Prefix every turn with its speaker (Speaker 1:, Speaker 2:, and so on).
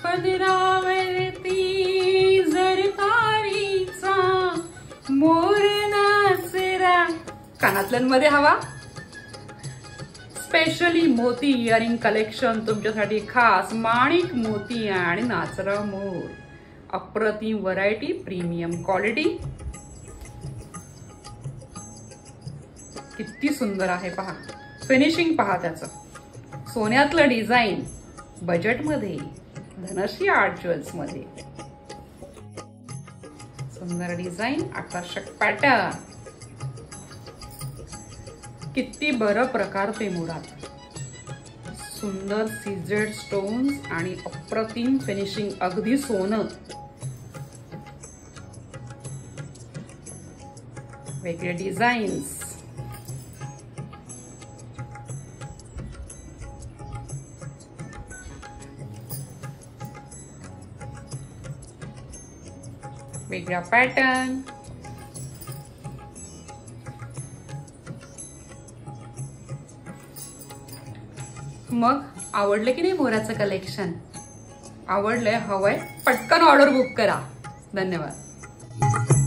Speaker 1: पदरावरती जरतारीचा मोर नाचरा. कानातल्यांमध्ये हवा. स्पेशली मोती earring collection तुमच्यासाठी खास. माणिक मोती आणि नाचरा मोर. अप्रतिम व्हरायटी, प्रीमियम क्वालिटी. किती सुंदर आहे पहा. फिनिशिंग पहा त्याचं. सोन्यातलं डिझाईन बजेटमध्ये, धनश्री आर्ट ज्वेल्स मध्ये. सुंदर डिझाईन, आकर्षक पॅटर्न. किती बरं प्रकार ते मुरात. सुंदर सीजेड स्टोन्स आणि अप्रतिम फिनिशिंग. अगदी सोनं. वेगळे डिझाईन्स. वेगळा पॅटर्न. मग आवडलं की नाही मोराचं कलेक्शन? आवडलंय, हवंय, पटकन ऑर्डर बुक करा. धन्यवाद.